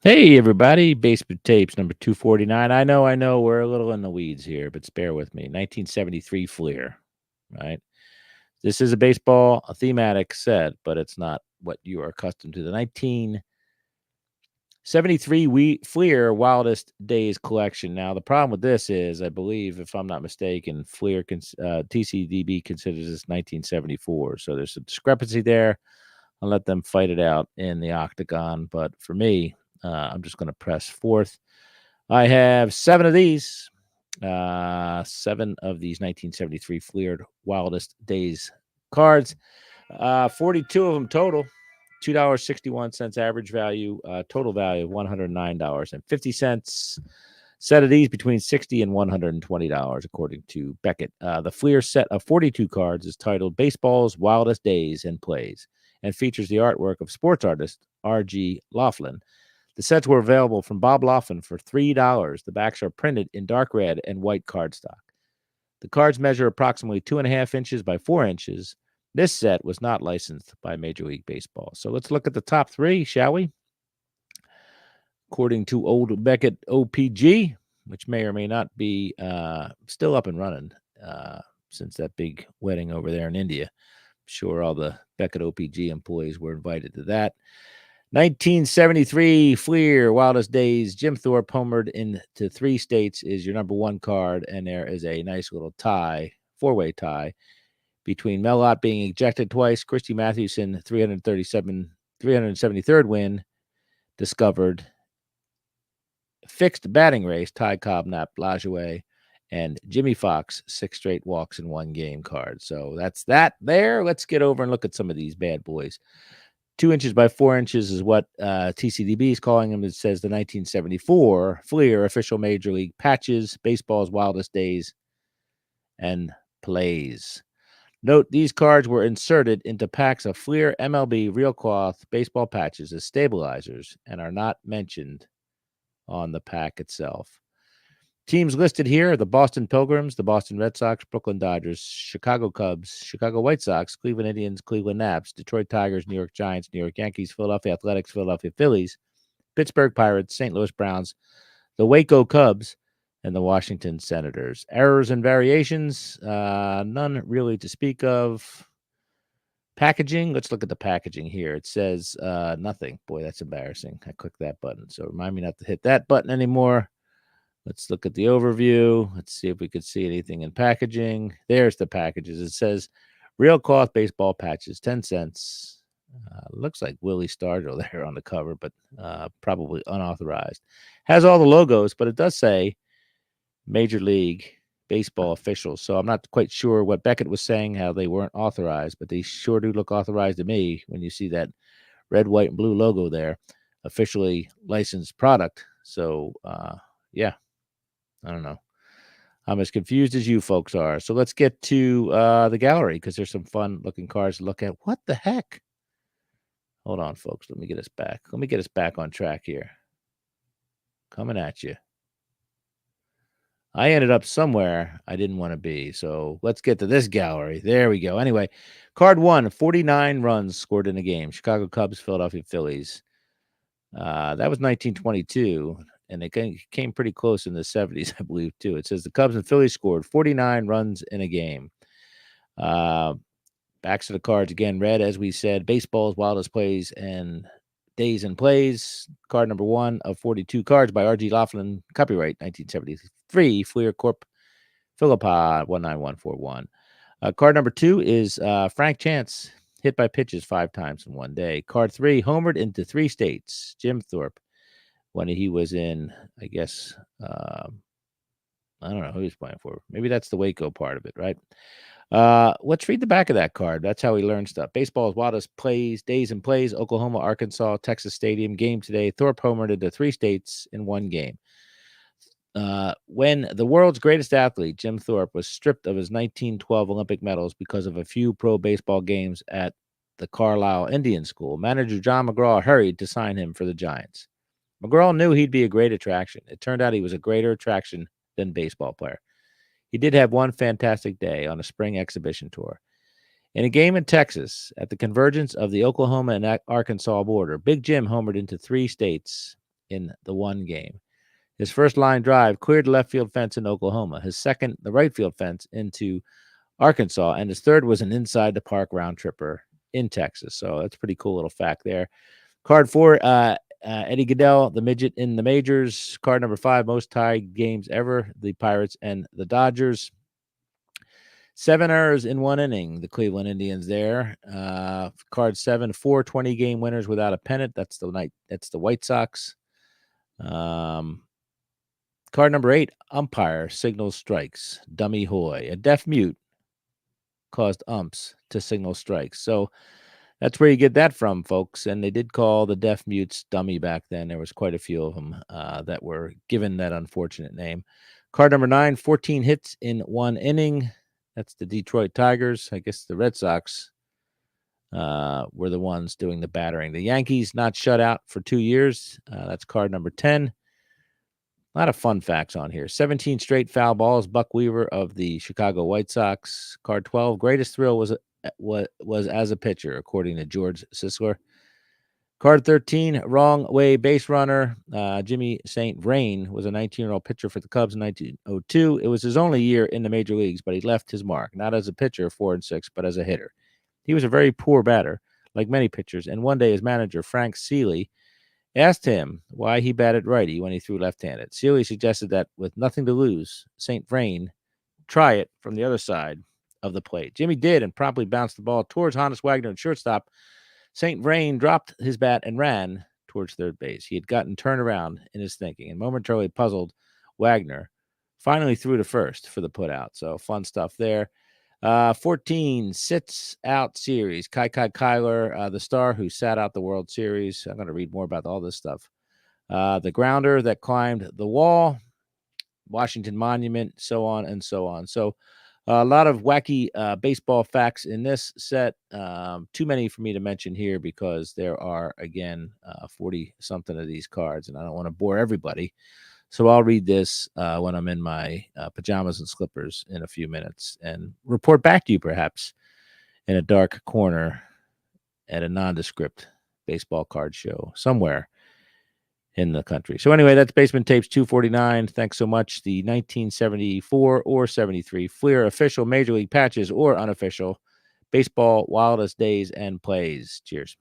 Hey, everybody. Basement Tapes number 249. I know, we're a little in the weeds here, but spare with me. 1973 Fleer, right? This is a baseball a thematic set, but it's not what you are accustomed to. The 1973 Fleer Wildest Days collection. Now, the problem with this is, I believe, if I'm not mistaken, TCDB considers this 1974. So there's a discrepancy there. I'll let them fight it out in the octagon. But for me, I'm just going to press forth. I have seven of these 1973 Fleered Wildest Days cards. 42 of them total. $2.61 average value, total value of $109.50. Set of these between $60 and $120, according to Beckett. The Fleer set of 42 cards is titled Baseball's Wildest Days and Plays and features the artwork of sports artist R.G. Laughlin. The sets were available from Bob Laughlin for $3. The backs are printed in dark red and white cardstock. The cards measure approximately 2.5 inches by 4 inches. This set was not licensed by Major League Baseball. So let's look at the top three, shall we? According to old Beckett OPG, which may or may not be still up and running since that big wedding over there in India. I'm sure all the Beckett OPG employees were invited to that. 1973 Fleer Wildest Days. Jim Thorpe homered into 3 states is your number one card, and there is a nice little tie, 4-way tie between Mel Ott being ejected twice, Christy Mathewson 373rd win discovered, fixed batting race, Ty Cobb, Nap Lajoie, and Jimmy Fox 6 straight walks in 1 game card. So that's that there. Let's get over and look at some of these bad boys. 2 inches by 4 inches is what TCDB is calling them. It says the 1974 Fleer official Major League patches, baseball's wildest days and plays. Note these cards were inserted into packs of Fleer MLB real cloth baseball patches as stabilizers and are not mentioned on the pack itself. Teams listed here are the Boston Pilgrims, the Boston Red Sox, Brooklyn Dodgers, Chicago Cubs, Chicago White Sox, Cleveland Indians, Cleveland Naps, Detroit Tigers, New York Giants, New York Yankees, Philadelphia Athletics, Philadelphia Phillies, Pittsburgh Pirates, St. Louis Browns, the Waco Cubs, and the Washington Senators. Errors and variations, none really to speak of. Packaging, let's look at the packaging here. It says nothing. Boy, that's embarrassing. I clicked that button. So remind me not to hit that button anymore. Let's look at the overview. Let's see if we could see anything in packaging. There's the packages. It says real cloth baseball patches, 10 cents. Looks like Willie Stargell there on the cover, but probably unauthorized. Has all the logos, but it does say Major League Baseball officials. So I'm not quite sure what Beckett was saying, how they weren't authorized, but they sure do look authorized to me when you see that red, white, and blue logo there. Officially licensed product. So, yeah. I don't know. I'm as confused as you folks are. So let's get to the gallery because there's some fun looking cards to look at. What the heck? Hold on, folks. Let me get us back. Let me get us back on track here. Coming at you. I ended up somewhere I didn't want to be. So let's get to this gallery. There we go. Anyway, card 1, 49 runs scored in a game. Chicago Cubs, Philadelphia Phillies. That was 1922. And it came pretty close in the 70s, I believe, too. It says the Cubs and Phillies scored 49 runs in a game. Backs of the cards again, red, as we said. Baseball's wildest plays and days and plays. Card number 1 of 42 cards by R.G. Laughlin, copyright 1973, Fleer Corp. Philippi 19141. Card number 2 is Frank Chance, hit by pitches 5 times in 1 day. Card 3, homered into 3 states. Jim Thorpe, when he was in, I guess, I don't know who he's playing for. Maybe that's the Waco part of it, right? Let's read the back of that card. That's how we learn stuff. Baseball's wildest plays, days and plays. Oklahoma, Arkansas, Texas Stadium. Game today. Thorpe homered into 3 states in 1 game. When the world's greatest athlete, Jim Thorpe, was stripped of his 1912 Olympic medals because of a few pro baseball games at the Carlisle Indian School, manager John McGraw hurried to sign him for the Giants. McGraw knew he'd be a great attraction. It turned out he was a greater attraction than baseball player. He did have one fantastic day on a spring exhibition tour. In a game in Texas, at the convergence of the Oklahoma and Arkansas border, Big Jim homered into 3 states in the one game. His first line drive cleared the left field fence in Oklahoma. His second, the right field fence into Arkansas. And his third was an inside the park round tripper in Texas. So that's a pretty cool little fact there. Card 4, Eddie Goodell, the midget in the majors. Card number 5, most tied games ever, the Pirates and the Dodgers. 7 errors in 1 inning, the Cleveland Indians there. Card 7, 4 20-game winners without a pennant. That's the White Sox. Card number 8, umpire signals strikes. Dummy Hoy. A deaf mute caused umps to signal strikes. So that's where you get that from, folks. And they did call the deaf mutes dummy back then. There was quite a few of them that were given that unfortunate name. Card number 9, 14 hits in 1 inning. That's the Detroit Tigers. I guess the Red Sox were the ones doing the battering. The Yankees not shut out for 2 years. That's card number 10. A lot of fun facts on here. 17 straight foul balls. Buck Weaver of the Chicago White Sox. Card 12. Greatest thrill was as a pitcher, according to George Sisler. Card 13. Wrong way base runner. Jimmy St. Vrain was a 19-year-old pitcher for the Cubs in 1902. It was his only year in the major leagues, but he left his mark, not as a pitcher, 4 and 6, but as a hitter. He was a very poor batter, like many pitchers, and one day his manager, Frank Seeley, asked him why he batted righty when he threw left-handed. Seeley suggested that with nothing to lose, St. Vrain try it from the other side of the plate. Jimmy did and promptly bounced the ball towards Honus Wagner and shortstop. St. Vrain dropped his bat and ran towards third base. He had gotten turned around in his thinking and momentarily puzzled Wagner. Finally threw to first for the putout. So fun stuff there. 14 sits out series. Kai Kyler, the star who sat out the World Series. I'm going to read more about all this stuff. The grounder that climbed the wall, Washington Monument, so on and so on. So a lot of wacky baseball facts in this set. Too many for me to mention here because there are, again, 40-something of these cards, and I don't want to bore everybody. So I'll read this when I'm in my pajamas and slippers in a few minutes and report back to you perhaps in a dark corner at a nondescript baseball card show somewhere in the country. So anyway, that's Basement Tapes 249. Thanks so much. The 1974 or 73 Fleer official Major League patches or unofficial baseball wildest days and plays. Cheers.